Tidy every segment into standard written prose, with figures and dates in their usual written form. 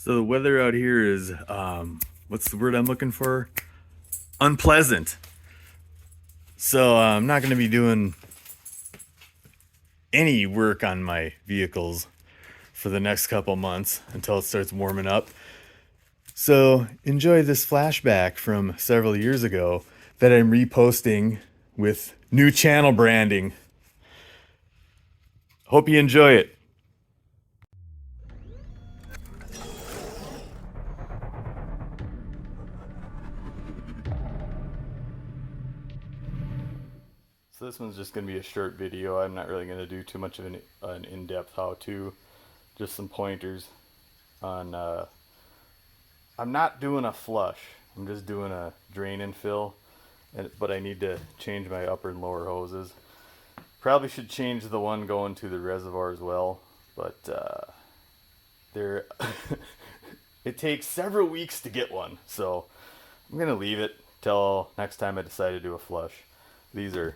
So the weather out here is, what's the word I'm looking for? Unpleasant. So I'm not going to be doing any work on my vehicles for the next couple months until it starts warming up. So enjoy this flashback from several years ago that I'm reposting with new channel branding. Hope you enjoy it. So this one's just going to be a short video. I'm not really going to do too much of an in-depth how-to. Just some pointers on, I'm not doing a flush. I'm just doing a drain and fill, but I need to change my upper and lower hoses. Probably should change the one going to the reservoir as well, but it takes several weeks to get one, so I'm going to leave it till next time I decide to do a flush. These are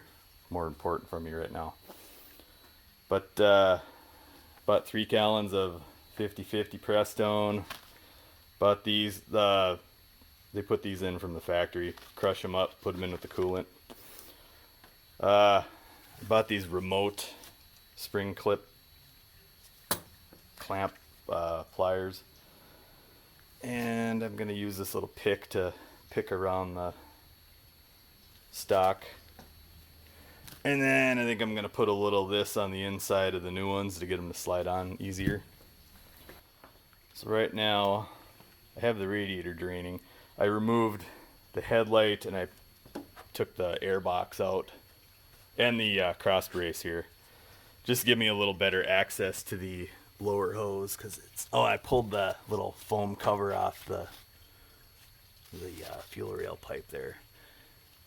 more important for me right now. But bought 3 gallons of 50/50 Prestone. Bought these, they put these in from the factory, crush them up, put them in with the coolant. Bought these remote spring clip clamp pliers, and I'm gonna use this little pick to pick around the stock. And then I think I'm going to put a little of this on the inside of the new ones to get them to slide on easier. So right now I have the radiator draining. I removed the headlight and I took the air box out and the cross brace here. Just to give me a little better access to the lower hose, because I pulled the little foam cover off the fuel rail pipe there,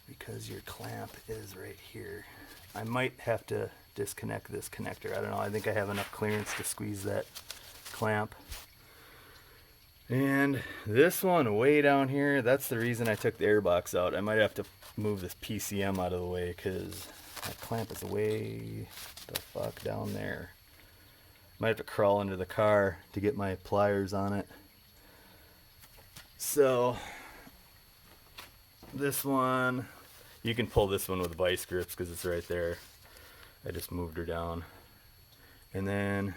because your clamp is right here. I might have to disconnect this connector. I don't know. I think I have enough clearance to squeeze that clamp. And this one way down here, that's the reason I took the air box out. I might have to move this PCM out of the way because that clamp is way the fuck down there. Might have to crawl into the car to get my pliers on it. So this one, you can pull this one with vice grips because it's right there. I just moved her down. And then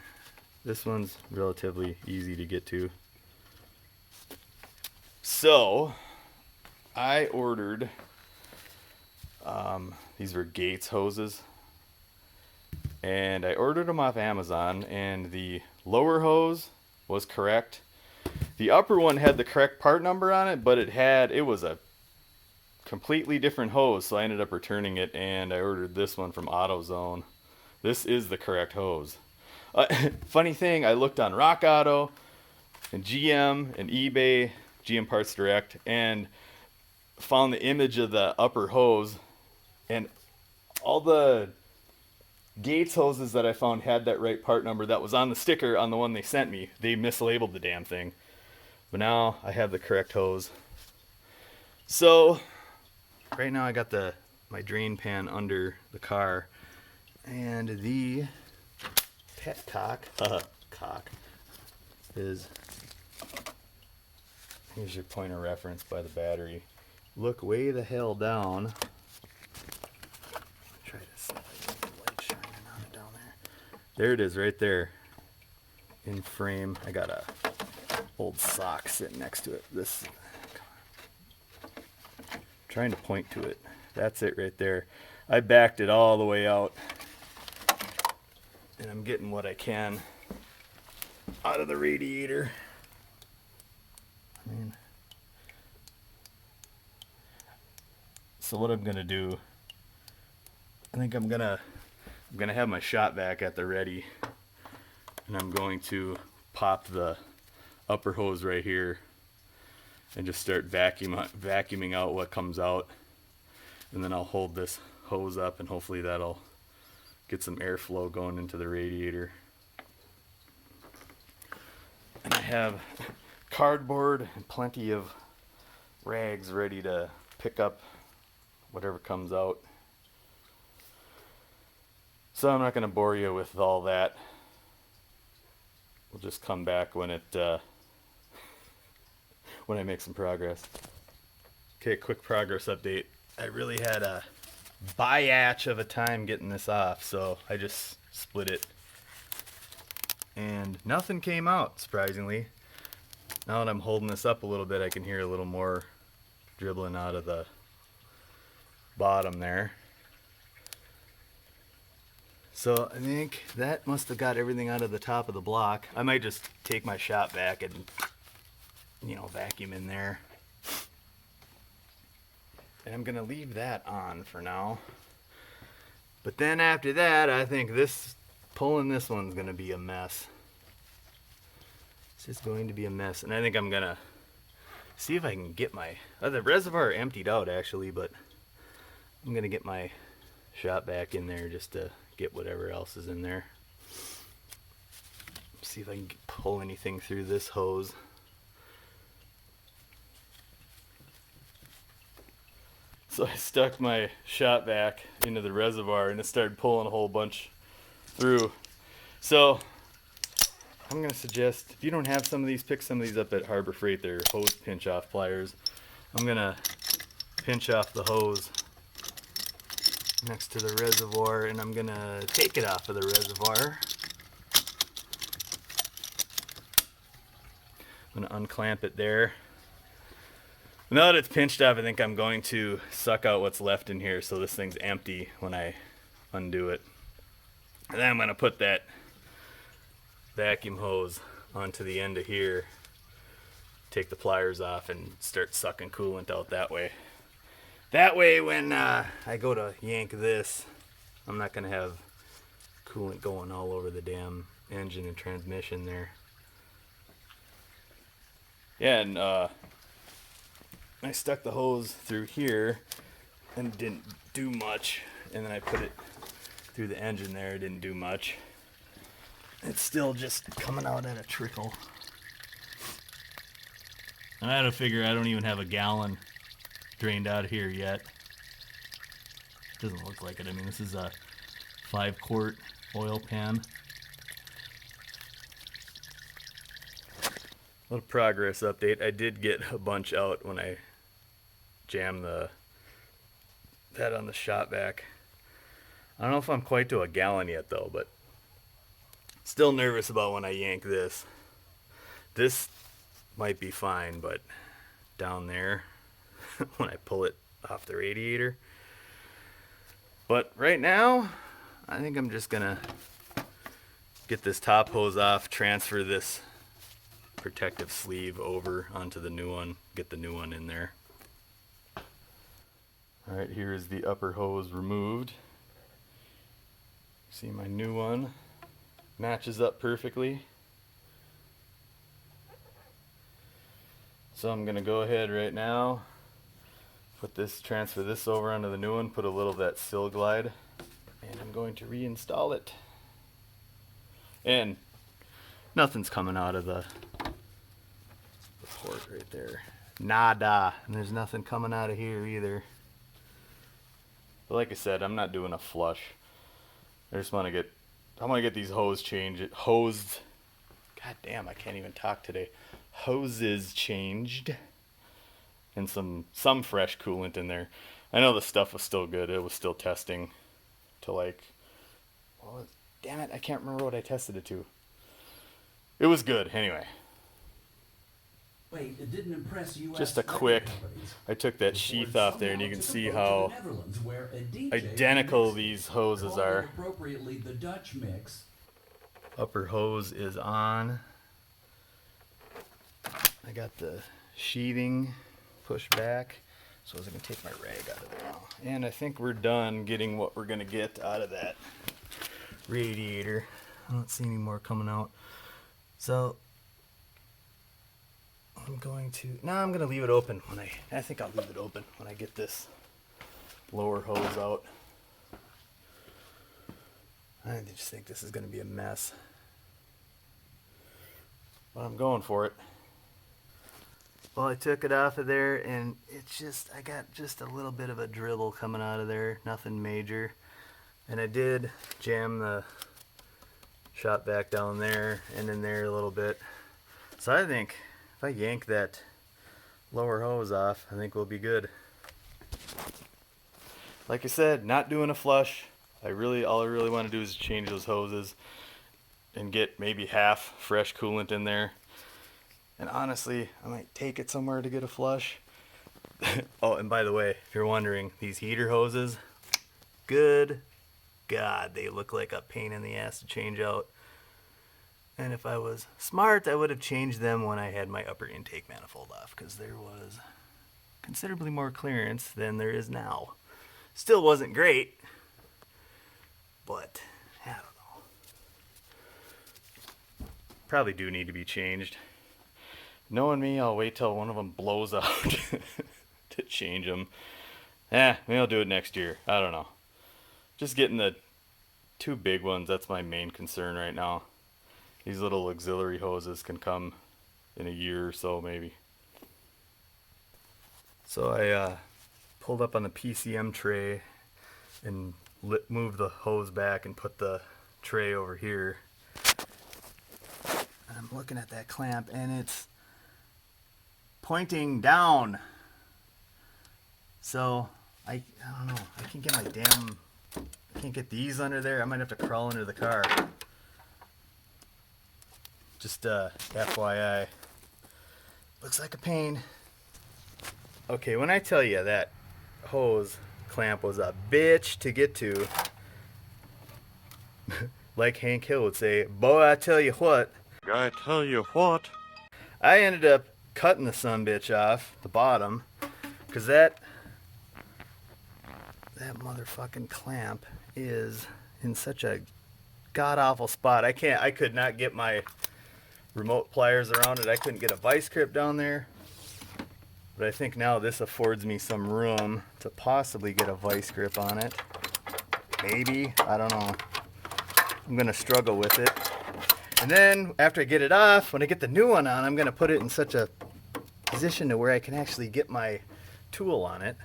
this one's relatively easy to get to. So I ordered, these were Gates hoses, and I ordered them off Amazon, and the lower hose was correct. The upper one had the correct part number on it, but it was a completely different hose, so I ended up returning it, and I ordered this one from AutoZone. This is the correct hose. Funny thing, I looked on Rock Auto and GM and eBay, GM Parts Direct, and found the image of the upper hose, and all the Gates hoses that I found had that right part number that was on the sticker on the one they sent me. They mislabeled the damn thing. But now I have the correct hose. So right now I got my drain pan under the car, and the petcock is, here's your point of reference by the battery. Look way the hell down. Try to see if I can get the light shining on it down there. There it is right there in frame. I got a old sock sitting next to it. Trying to point to it. That's it right there. I backed it all the way out, and I'm getting what I can out of the radiator. So what I'm gonna do, I think I'm gonna have my shop vac at the ready, and I'm going to pop the upper hose right here and just start vacuuming out what comes out, and then I'll hold this hose up, and hopefully that'll get some airflow going into the radiator. And I have cardboard and plenty of rags ready to pick up whatever comes out. So I'm not going to bore you with all that. We'll just come back when it when I make some progress. Okay, quick progress update. I really had a biatch of a time getting this off, so I just split it. And nothing came out, surprisingly. Now that I'm holding this up a little bit, I can hear a little more dribbling out of the bottom there. So I think that must have got everything out of the top of the block. I might just take my shop vac and, you know, vacuum in there. And I'm gonna leave that on for now. But then after that, I think pulling this one's gonna be a mess. It's just going to be a mess. And I think I'm gonna see if I can get the reservoir emptied out actually, but I'm gonna get my shop vac in there just to get whatever else is in there. See if I can pull anything through this hose. So I stuck my shop vac into the reservoir and it started pulling a whole bunch through. So I'm gonna suggest, if you don't have some of these, pick some of these up at Harbor Freight. They're hose pinch off pliers. I'm gonna pinch off the hose next to the reservoir and I'm gonna take it off of the reservoir. I'm gonna unclamp it there. Now that it's pinched off, I think I'm going to suck out what's left in here so this thing's empty when I undo it. And then I'm gonna put that vacuum hose onto the end of here, take the pliers off and start sucking coolant out that way. That way when I go to yank this, I'm not gonna have coolant going all over the damn engine and transmission there. Yeah, and I stuck the hose through here and didn't do much, and then I put it through the engine there, it didn't do much. It's still just coming out at a trickle. And I had to figure I don't even have a gallon drained out of here yet. Doesn't look like it. I mean, this is a 5-quart oil pan. Little progress update. I did get a bunch out when I jammed that on the shop vac. I don't know if I'm quite to a gallon yet though, but still nervous about when I yank this. This might be fine, but down there when I pull it off the radiator. But right now, I think I'm just gonna get this top hose off, transfer this protective sleeve over onto the new one, get the new one in there. Alright, here is the upper hose removed. See, my new one matches up perfectly. So I'm gonna go ahead right now, transfer this over onto the new one, put a little of that Sil Glide, and I'm going to reinstall it. And nothing's coming out of the port right there. Nada. And there's nothing coming out of here either. But like I said, I'm not doing a flush. I want to get these hosed. God damn, I can't even talk today. Hoses changed. And some fresh coolant in there. I know the stuff was still good. It was still testing to damn it, I can't remember what I tested it to. It was good anyway. Wait, it didn't impress you. Just a quick, I took that sheath off there and you can see how identical these hoses are. Appropriately, the Dutch mix. Upper hose is on. I got the sheathing pushed back, so I was going to take my rag out of there now. And I think we're done getting what we're going to get out of that radiator. I don't see any more coming out. So I'm going to leave it open I think I'll leave it open when I get this lower hose out. I just think this is going to be a mess. But I'm going for it. Well, I took it off of there and I got just a little bit of a dribble coming out of there, nothing major. And I did jam the shop vac down there and in there a little bit. So I think if I yank that lower hose off, I think we'll be good. Like I said, not doing a flush. All I really want to do is change those hoses and get maybe half fresh coolant in there. And honestly, I might take it somewhere to get a flush. Oh, and by the way, if you're wondering, these heater hoses, good God, they look like a pain in the ass to change out. And if I was smart, I would have changed them when I had my upper intake manifold off, because there was considerably more clearance than there is now. Still wasn't great, but I don't know. Probably do need to be changed. Knowing me, I'll wait till one of them blows out to change them. Maybe I'll do it next year. I don't know. Just getting the two big ones, that's my main concern right now. These little auxiliary hoses can come in a year or so maybe. So I pulled up on the PCM tray and moved the hose back and put the tray over here. And I'm looking at that clamp and it's pointing down. So I don't know. I can't get I can't get these under there. I might have to crawl under the car. Just FYI. Looks like a pain. Okay, when I tell you that hose clamp was a bitch to get to, like Hank Hill would say, boy, I tell you what. I tell you what. I ended up cutting the sumbitch off the bottom because that motherfucking clamp is in such a god-awful spot. I could not get my remote pliers around it. I couldn't get a vice grip down there. But I think now this affords me some room to possibly get a vice grip on it. Maybe, I don't know. I'm gonna struggle with it. And then after I get it off, when I get the new one on, I'm gonna put it in such a position to where I can actually get my tool on it.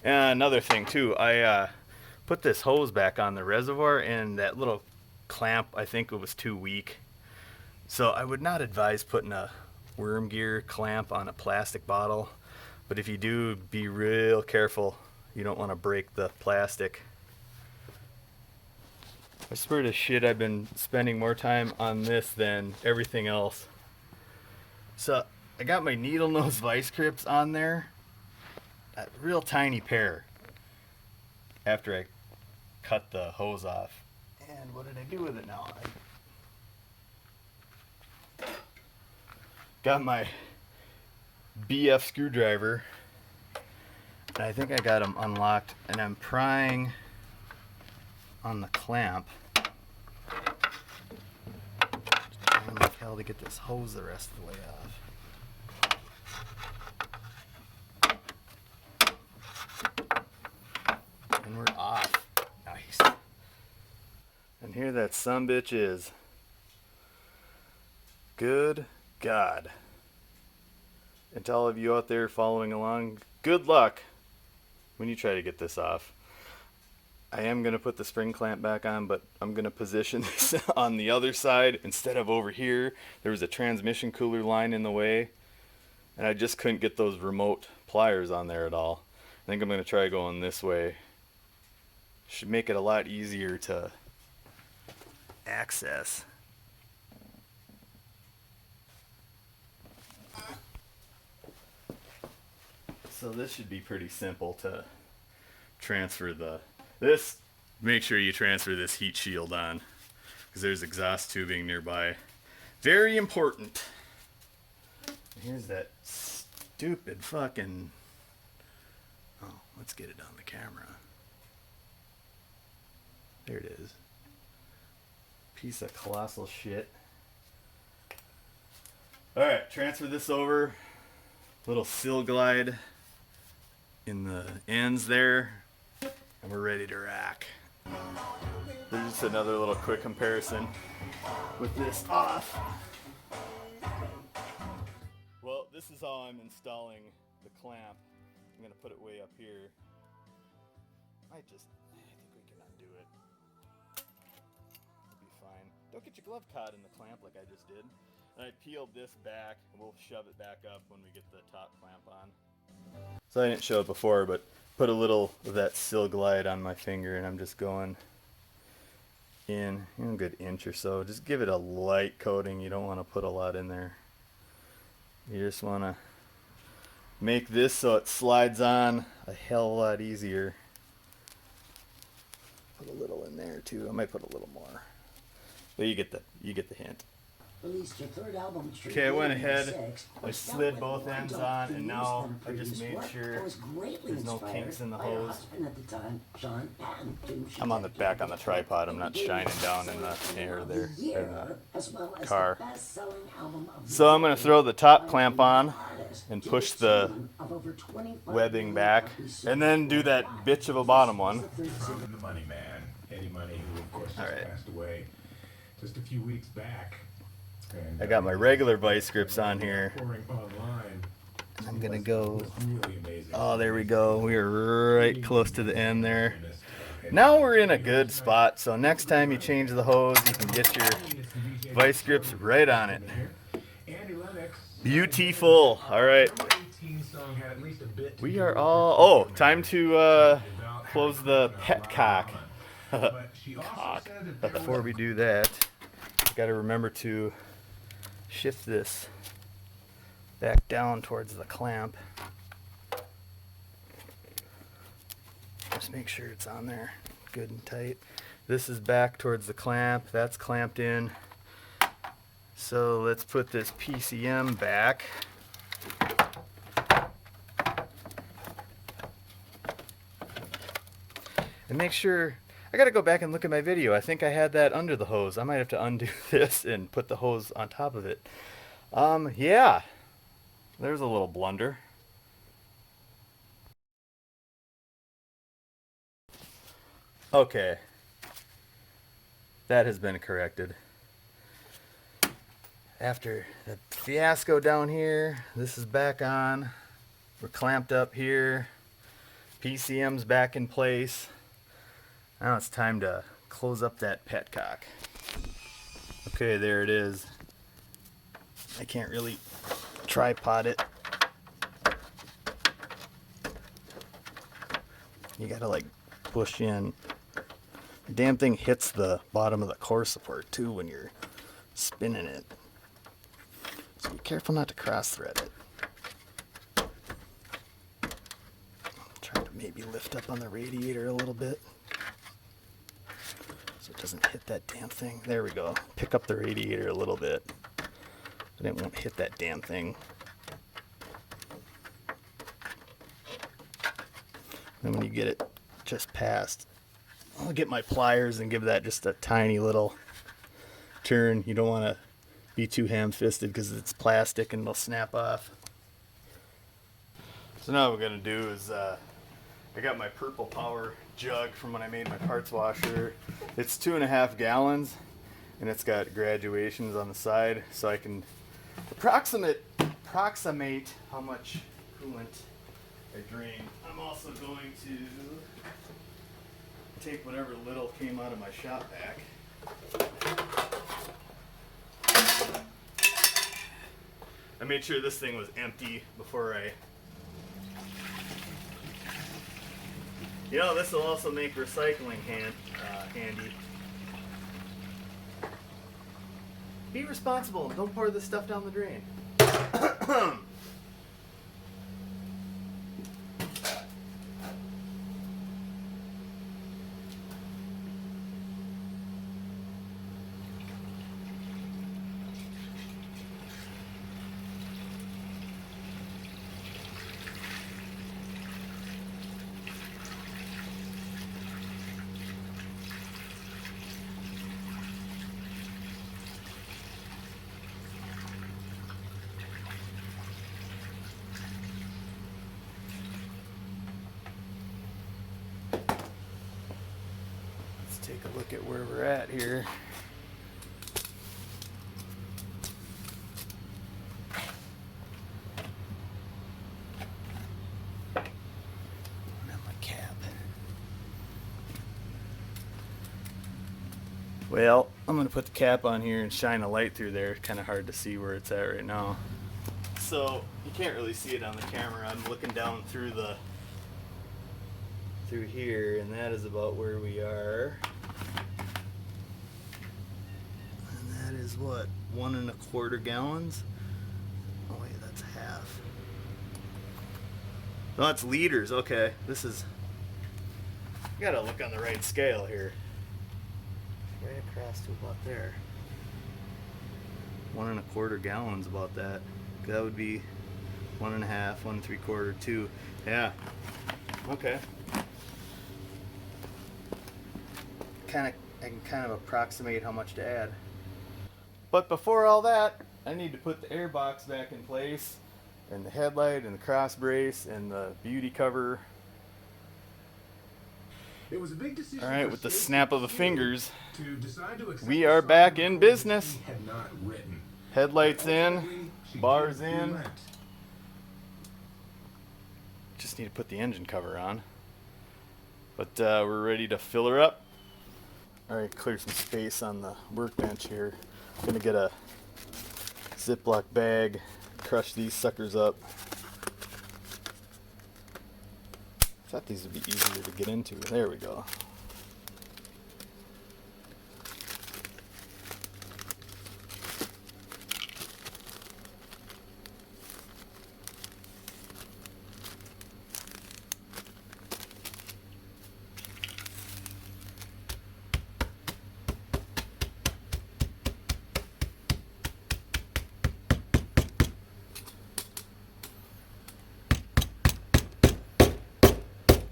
And another thing too, I put this hose back on the reservoir and that little clamp, I think it was too weak. So I would not advise putting a worm gear clamp on a plastic bottle, but if you do, be real careful. You don't want to break the plastic. I swear to shit, I've been spending more time on this than everything else. So I got my needle nose vice grips on there, a real tiny pair, after I cut the hose off. And what did I do with it now? I got my BF screwdriver, and I think I got them unlocked, and I'm prying on the clamp. Just trying like hell to get this hose the rest of the way off. And we're off. Nice. And here that sumbitch is. Good God. And to all of you out there following along, good luck when you try to get this off. I am going to put the spring clamp back on, but I'm going to position this on the other side instead of over here. There was a transmission cooler line in the way, and I just couldn't get those remote pliers on there at all. I think I'm going to try going this way. Should make it a lot easier to access. So this should be pretty simple to transfer make sure you transfer this heat shield on, because there's exhaust tubing nearby. Very important. Here's that stupid fucking, oh, let's get it on the camera. There it is. Piece of colossal shit. Alright, transfer this over. Little sill glide in the ends there, and we're ready to rack. There's just another little quick comparison with this off. Well, this is how I'm installing the clamp. I'm gonna put it way up here. I think we can undo it. It'll be fine. Don't get your glove caught in the clamp like I just did. I peeled this back, and we'll shove it back up when we get the top clamp on. So I didn't show it before, but put a little of that Sil Glide on my finger, and I'm just going in a good inch or so. Just give it a light coating. You don't want to put a lot in there. You just want to make this so it slides on a hell of a lot easier. Put a little in there too. I might put a little more, but you get the hint. Released your third album. Okay, I went ahead, I slid both ends on, and now I just made sure there's no kinks in the hose. I'm on the back on the tripod. I'm not shining down in the air there in the car. So I'm going to throw the top clamp on and push the webbing back, and then do that bitch of a bottom one. From the Money Man, Eddie Money, who of course just passed away just a few weeks back. And, I got my regular vice grips on here. Online, I'm gonna go. really amazing. Oh, there we go. We are right close to the end there. Now we're in a good spot. So next time you change the hose, you can get your vice grips right on it. Beautiful. All right. We are all. Oh, time to close the petcock. Cock. But before we do that, you got to remember to shift this back down towards the clamp. Just make sure it's on there good and tight. This is back towards the clamp. That's clamped in. So let's put this PCM back. And make sure, I gotta go back and look at my video. I think I had that under the hose. I might have to undo this and put the hose on top of it. Yeah, there's a little blunder. Okay, that has been corrected. After the fiasco down here, this is back on. We're clamped up here. PCM's back in place. Now it's time to close up that petcock. Okay, there it is. I can't really tripod it. You gotta like push in. The damn thing hits the bottom of the core support too when you're spinning it. So be careful not to cross thread it. Try to maybe lift up on the radiator a little bit so it doesn't hit that damn thing. There we go. Pick up the radiator a little bit and it won't hit that damn thing. Then when you get it just past, I'll get my pliers and give that just a tiny little turn. You don't want to be too ham-fisted because it's plastic and it'll snap off. So now what we're going to do is I got my Purple Power jug from when I made my parts washer. It's 2.5 gallons and it's got graduations on the side so I can approximate how much coolant I drain. I'm also going to take whatever little came out of my shop vac. I made sure this thing was empty before I... You know, this will also make recycling handy. Be responsible and don't pour this stuff down the drain. Take a look at where we're at here. Now my cap. Well, I'm gonna put the cap on here and shine a light through there. It's kind of hard to see where it's at right now. So you can't really see it on the camera. I'm looking down through here, and that is about where we are. And that is what, 1.25 gallons? Oh wait, that's half. No, that's liters. Okay, this is. You gotta look on the right scale here. Right across to about there. 1.25 gallons, about that. That would be 1.5, 1.75, 2. Yeah. Okay. I can kind of approximate how much to add. But before all that, I need to put the air box back in place, and the headlight, and the cross brace, and the beauty cover. It was a big decision. All right, with the snap of the fingers, to decide to accept we the are song back that in she business. had not written. Headlights in, Ultimately, she bars did in. Coolant. Just need to put the engine cover on. But we're ready to fill her up. All right, clear some space on the workbench here. I'm gonna get a Ziploc bag, crush these suckers up. Thought these would be easier to get into. There we go.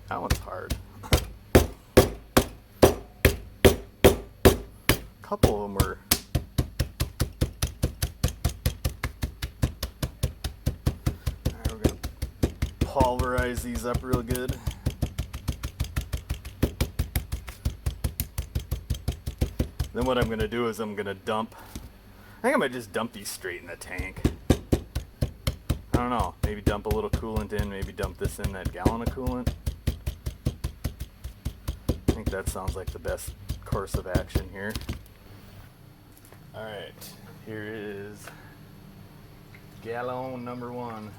That one's hard. A couple of them were. Alright, we're gonna pulverize these up real good. Then what I'm gonna do is I'm gonna dump. I think I might just dump these straight in the tank. I don't know. Maybe dump a little coolant in. Maybe dump this in that gallon of coolant. I think that sounds like the best course of action here. Alright, here is gallon number 1.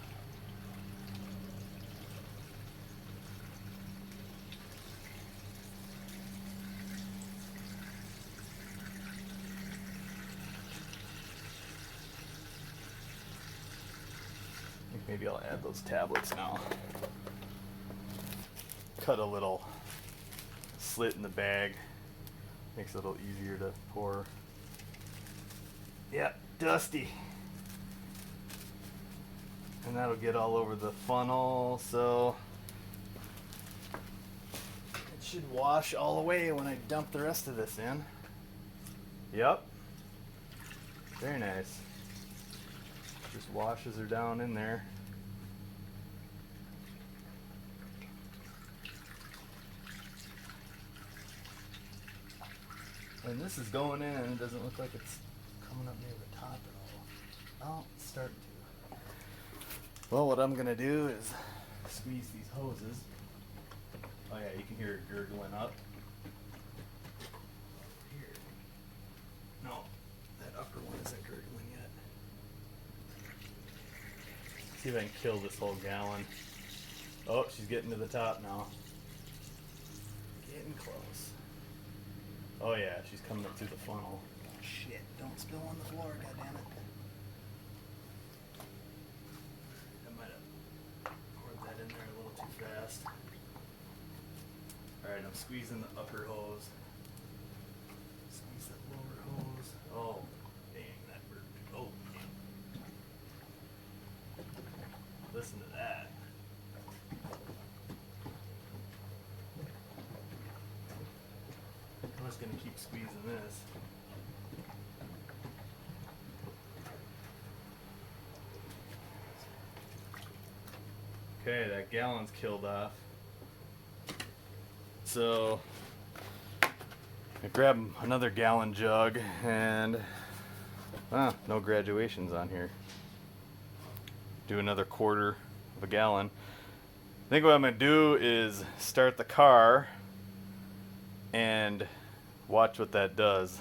I think maybe I'll add those tablets now. Cut a little slit in the bag. Makes it a little easier to pour. Yeah, dusty. And that'll get all over the funnel, so it should wash all away when I dump the rest of this in. Yep. Very nice. Just washes her down in there. And this is going in, and it doesn't look like it's coming up near the top at all. Oh, it's starting to. Well, what I'm gonna do is squeeze these hoses. Oh yeah, you can hear it gurgling up. Here. No, that upper one isn't gurgling yet. See if I can kill this whole gallon. Oh, she's getting to the top now. Getting close. Oh yeah, she's coming up through the funnel. Shit, don't spill on the floor, goddammit. I might have poured that in there a little too fast. Alright, I'm squeezing the upper hose. Squeeze that lower hose. Oh, dang, that burped. Oh, damn. Listen to that. I'm just going to keep squeezing this. Okay, that gallon's killed off. So, I grab another gallon jug and, no graduations on here. Do another 1/4 of a gallon. I think what I'm going to do is start the car and watch what that does.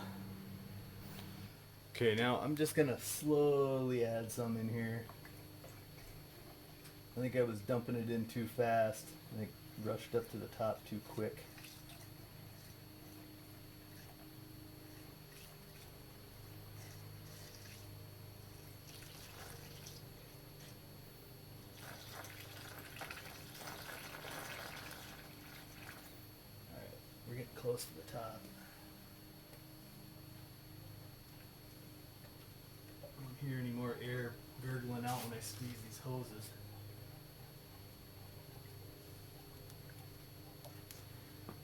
Okay, now I'm just gonna slowly add some in here. I think I was dumping it in too fast. I think rushed up to the top too quick. Alright, we're getting close to the top. I don't hear any more air gurgling out when I squeeze these hoses.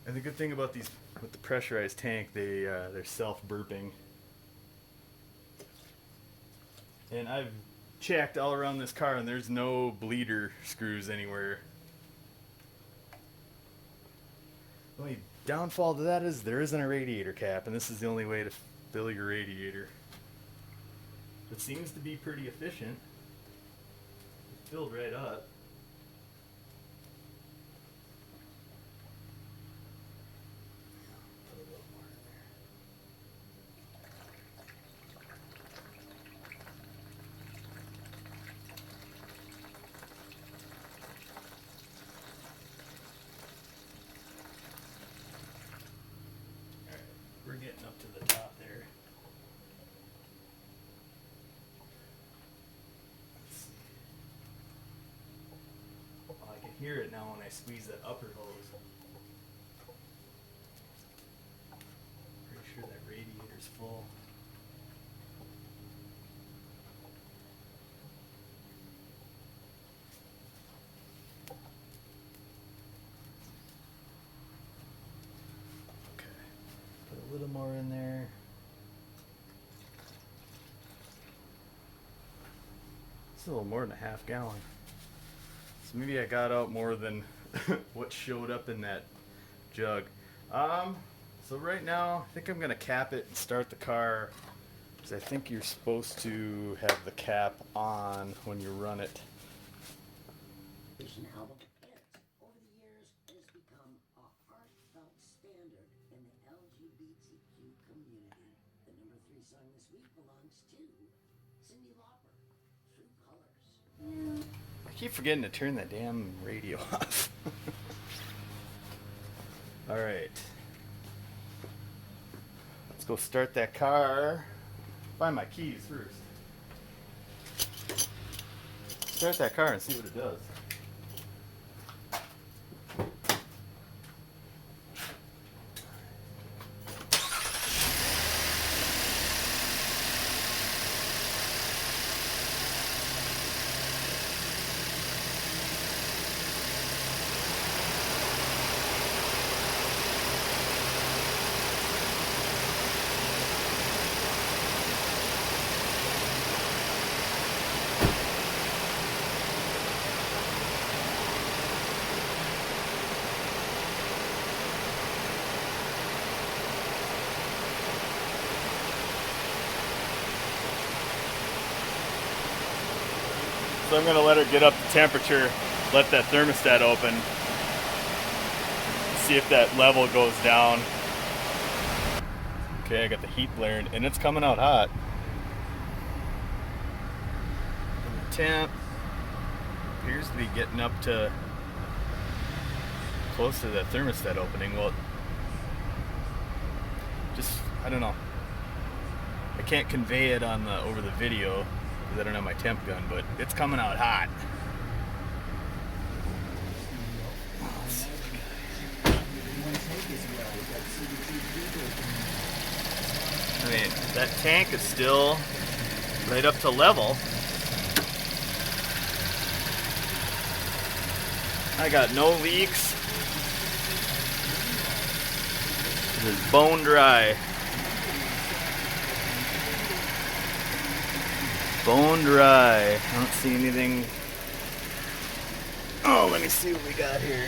And the good thing about these, with the pressurized tank, they're self-burping. And I've checked all around this car, and there's no bleeder screws anywhere. The only downfall to that is there isn't a radiator cap, and this is the only way to fill your radiator. It seems to be pretty efficient. It filled right up. Put a little more in there. Alright, we're getting up to the top there. Let's see. Oh, I can hear it now when I squeeze that upper hose. Pretty sure that radiator's full. Okay, put a little more in there. It's a little more than a half gallon. So maybe I got out more than what showed up in that jug. So right now, I think I'm gonna cap it and start the car, because I think you're supposed to have the cap on when you run it. Album hit. Over the years, it has become a heartfelt standard in the LGBTQ community. The number 3 song this week belongs to Cyndi Lauper, True Colors. I keep forgetting to turn that damn radio off. Alright. Let's go start that car. Find my keys first. Start that car and see what it does. So I'm going to let her get up to temperature, let that thermostat open, see if that level goes down. Okay, I got the heat blaring and it's coming out hot. And the temp appears to be getting up to close to that thermostat opening. Well, just, I don't know. I can't convey it on the over the video because I don't have my temp gun, but it's coming out hot. I mean, that tank is still right up to level. I got no leaks. It is bone dry. Bone dry. I don't see anything. Oh, let me see what we got here.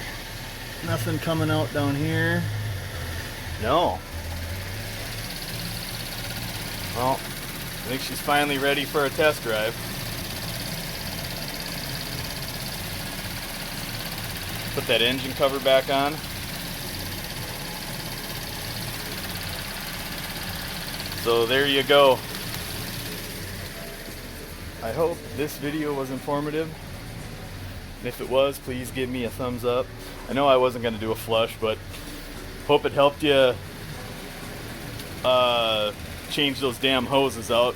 Nothing coming out down here. No. Well, I think she's finally ready for a test drive. Put that engine cover back on. So there you go. I hope this video was informative. And if it was, please give me a thumbs up. I know I wasn't going to do a flush, but hope it helped you change those damn hoses out.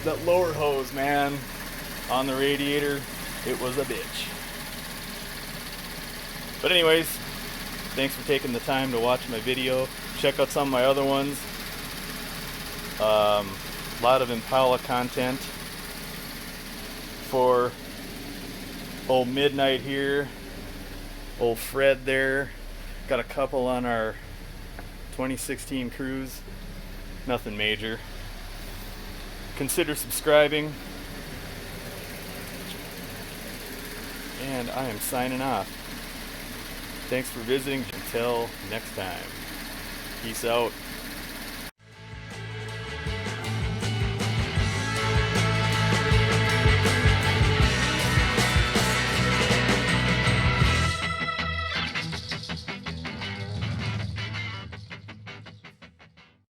That lower hose, man, on the radiator, it was a bitch. But anyways, thanks for taking the time to watch my video. Check out some of my other ones. A lot of Impala content for old Midnight here, old Fred there. Got a couple on our 2016 cruise. Nothing major. Consider subscribing. And I am signing off. Thanks for visiting. Until next time. Peace out.